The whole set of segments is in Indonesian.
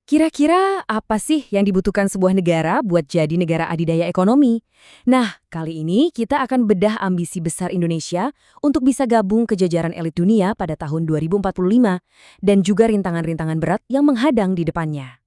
Kira-kira apa sih yang dibutuhkan sebuah negara buat jadi negara adidaya ekonomi? Nah, kali ini kita akan bedah ambisi besar Indonesia untuk bisa gabung ke jajaran elit dunia pada tahun 2045 dan juga rintangan-rintangan berat yang menghadang di depannya.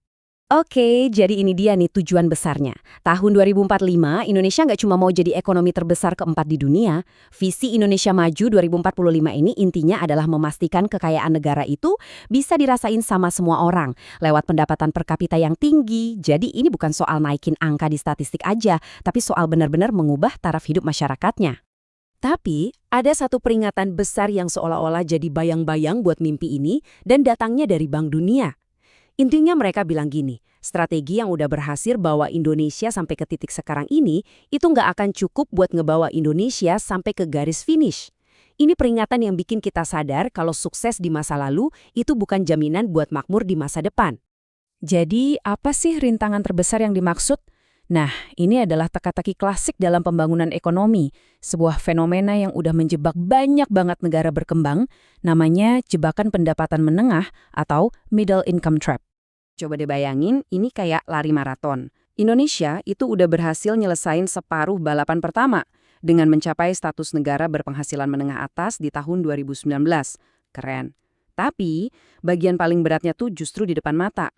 Oke, jadi ini dia nih tujuan besarnya. Tahun 2045, Indonesia nggak cuma mau jadi ekonomi terbesar keempat di dunia. Visi Indonesia Maju 2045 ini intinya adalah memastikan kekayaan negara itu bisa dirasain sama semua orang lewat pendapatan per kapita yang tinggi. Jadi ini bukan soal naikin angka di statistik aja, tapi soal benar-benar mengubah taraf hidup masyarakatnya. Tapi, ada satu peringatan besar yang seolah-olah jadi bayang-bayang buat mimpi ini dan datangnya dari Bank Dunia. Intinya mereka bilang gini, strategi yang udah berhasil bawa Indonesia sampai ke titik sekarang ini, itu nggak akan cukup buat ngebawa Indonesia sampai ke garis finish. Ini peringatan yang bikin kita sadar kalau sukses di masa lalu itu bukan jaminan buat makmur di masa depan. Jadi, apa sih rintangan terbesar yang dimaksud? Nah, ini adalah teka-teki klasik dalam pembangunan ekonomi, sebuah fenomena yang udah menjebak banyak banget negara berkembang, namanya jebakan pendapatan menengah atau middle income trap. Coba deh bayangin, ini kayak lari maraton. Indonesia itu udah berhasil nyelesain separuh balapan pertama dengan mencapai status negara berpenghasilan menengah atas di tahun 2019. Keren. Tapi, bagian paling beratnya tuh justru di depan mata.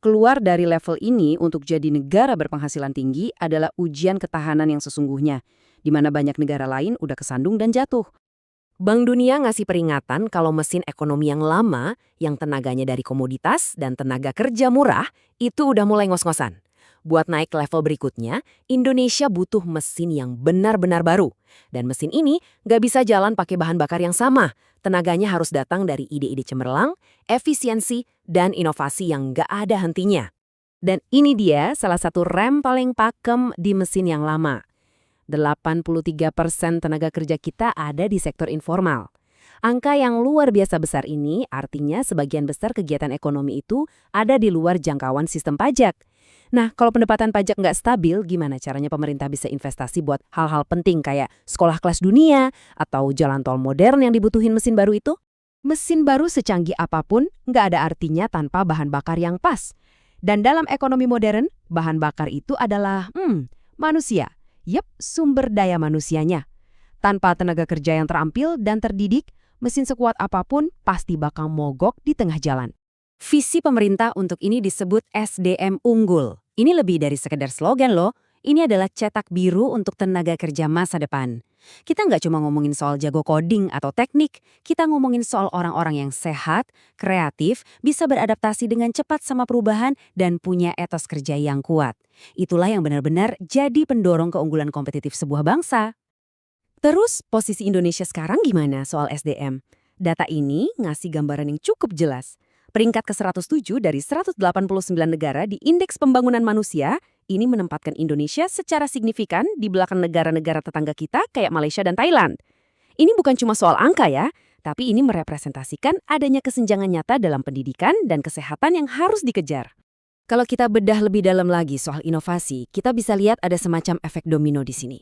Keluar dari level ini untuk jadi negara berpenghasilan tinggi adalah ujian ketahanan yang sesungguhnya, di mana banyak negara lain udah kesandung dan jatuh. Bank Dunia ngasih peringatan kalau mesin ekonomi yang lama, yang tenaganya dari komoditas dan tenaga kerja murah, itu udah mulai ngos-ngosan. Buat naik level berikutnya, Indonesia butuh mesin yang benar-benar baru. Dan mesin ini nggak bisa jalan pakai bahan bakar yang sama. Tenaganya harus datang dari ide-ide cemerlang, efisiensi, dan inovasi yang nggak ada hentinya. Dan ini dia salah satu rem paling pakem di mesin yang lama. 83% tenaga kerja kita ada di sektor informal. Angka yang luar biasa besar ini artinya sebagian besar kegiatan ekonomi itu ada di luar jangkauan sistem pajak. Nah, kalau pendapatan pajak nggak stabil, gimana caranya pemerintah bisa investasi buat hal-hal penting kayak sekolah kelas dunia atau jalan tol modern yang dibutuhin mesin baru itu? Mesin baru secanggih apapun nggak ada artinya tanpa bahan bakar yang pas. Dan dalam ekonomi modern, bahan bakar itu adalah manusia. Yep, sumber daya manusianya. Tanpa tenaga kerja yang terampil dan terdidik, mesin sekuat apapun pasti bakal mogok di tengah jalan. Visi pemerintah untuk ini disebut SDM unggul. Ini lebih dari sekedar slogan loh. Ini adalah cetak biru untuk tenaga kerja masa depan. Kita nggak cuma ngomongin soal jago coding atau teknik, kita ngomongin soal orang-orang yang sehat, kreatif, bisa beradaptasi dengan cepat sama perubahan, dan punya etos kerja yang kuat. Itulah yang benar-benar jadi pendorong keunggulan kompetitif sebuah bangsa. Terus, posisi Indonesia sekarang gimana soal SDM? Data ini ngasih gambaran yang cukup jelas. Peringkat ke-107 dari 189 negara di Indeks Pembangunan Manusia, ini menempatkan Indonesia secara signifikan di belakang negara-negara tetangga kita kayak Malaysia dan Thailand. Ini bukan cuma soal angka ya, tapi ini merepresentasikan adanya kesenjangan nyata dalam pendidikan dan kesehatan yang harus dikejar. Kalau kita bedah lebih dalam lagi soal inovasi, kita bisa lihat ada semacam efek domino di sini.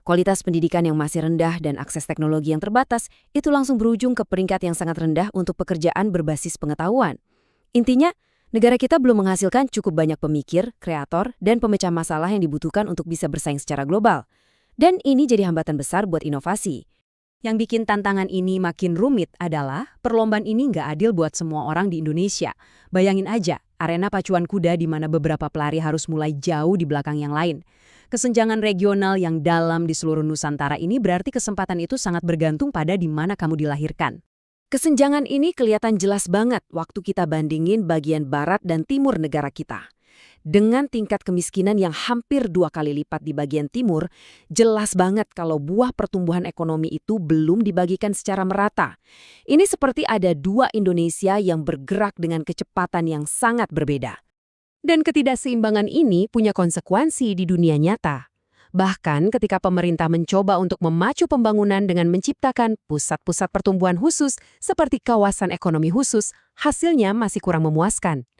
Kualitas pendidikan yang masih rendah dan akses teknologi yang terbatas itu langsung berujung ke peringkat yang sangat rendah untuk pekerjaan berbasis pengetahuan. Intinya, negara kita belum menghasilkan cukup banyak pemikir, kreator, dan pemecah masalah yang dibutuhkan untuk bisa bersaing secara global. Dan ini jadi hambatan besar buat inovasi. Yang bikin tantangan ini makin rumit adalah perlombaan ini nggak adil buat semua orang di Indonesia. Bayangin aja, arena pacuan kuda di mana beberapa pelari harus mulai jauh di belakang yang lain. Kesenjangan regional yang dalam di seluruh Nusantara ini berarti kesempatan itu sangat bergantung pada di mana kamu dilahirkan. Kesenjangan ini kelihatan jelas banget waktu kita bandingin bagian barat dan timur negara kita. Dengan tingkat kemiskinan yang hampir 2 kali lipat di bagian timur, jelas banget kalau buah pertumbuhan ekonomi itu belum dibagikan secara merata. Ini seperti ada dua Indonesia yang bergerak dengan kecepatan yang sangat berbeda. Dan ketidakseimbangan ini punya konsekuensi di dunia nyata. Bahkan ketika pemerintah mencoba untuk memacu pembangunan dengan menciptakan pusat-pusat pertumbuhan khusus seperti kawasan ekonomi khusus, hasilnya masih kurang memuaskan.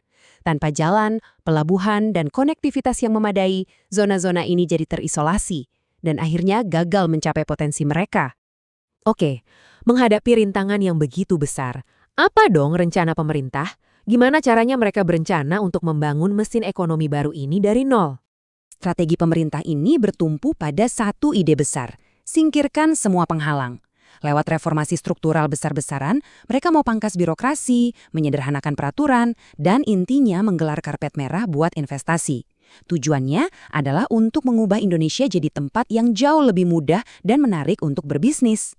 Tanpa jalan, pelabuhan, dan konektivitas yang memadai, zona-zona ini jadi terisolasi dan akhirnya gagal mencapai potensi mereka. Oke, menghadapi rintangan yang begitu besar, apa dong rencana pemerintah? Gimana caranya mereka berencana untuk membangun mesin ekonomi baru ini dari nol? Strategi pemerintah ini bertumpu pada satu ide besar, singkirkan semua penghalang. Lewat reformasi struktural besar-besaran, mereka mau pangkas birokrasi, menyederhanakan peraturan, dan intinya menggelar karpet merah buat investasi. Tujuannya adalah untuk mengubah Indonesia jadi tempat yang jauh lebih mudah dan menarik untuk berbisnis.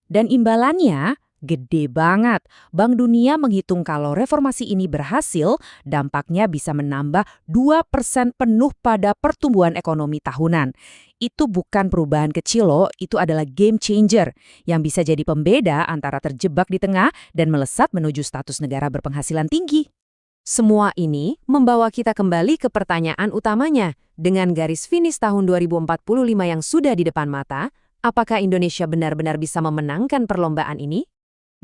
Dan imbalannya gede banget. Bank Dunia menghitung kalau reformasi ini berhasil, dampaknya bisa menambah 2% penuh pada pertumbuhan ekonomi tahunan. Itu bukan perubahan kecil loh, itu adalah game changer yang bisa jadi pembeda antara terjebak di tengah dan melesat menuju status negara berpenghasilan tinggi. Semua ini membawa kita kembali ke pertanyaan utamanya. Dengan garis finish tahun 2045 yang sudah di depan mata, apakah Indonesia benar-benar bisa memenangkan perlombaan ini?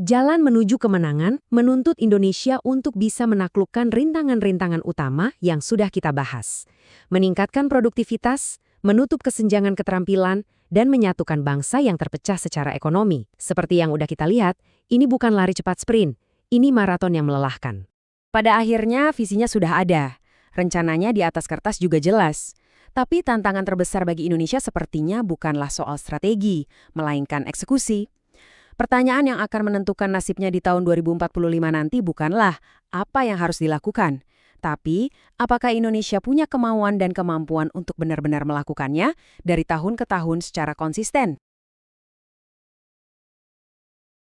Jalan menuju kemenangan menuntut Indonesia untuk bisa menaklukkan rintangan-rintangan utama yang sudah kita bahas. Meningkatkan produktivitas, menutup kesenjangan keterampilan, dan menyatukan bangsa yang terpecah secara ekonomi. Seperti yang udah kita lihat, ini bukan lari cepat sprint, ini maraton yang melelahkan. Pada akhirnya visinya sudah ada. Rencananya di atas kertas juga jelas. Tapi tantangan terbesar bagi Indonesia sepertinya bukanlah soal strategi, melainkan eksekusi. Pertanyaan yang akan menentukan nasibnya di tahun 2045 nanti bukanlah apa yang harus dilakukan, tapi apakah Indonesia punya kemauan dan kemampuan untuk benar-benar melakukannya dari tahun ke tahun secara konsisten.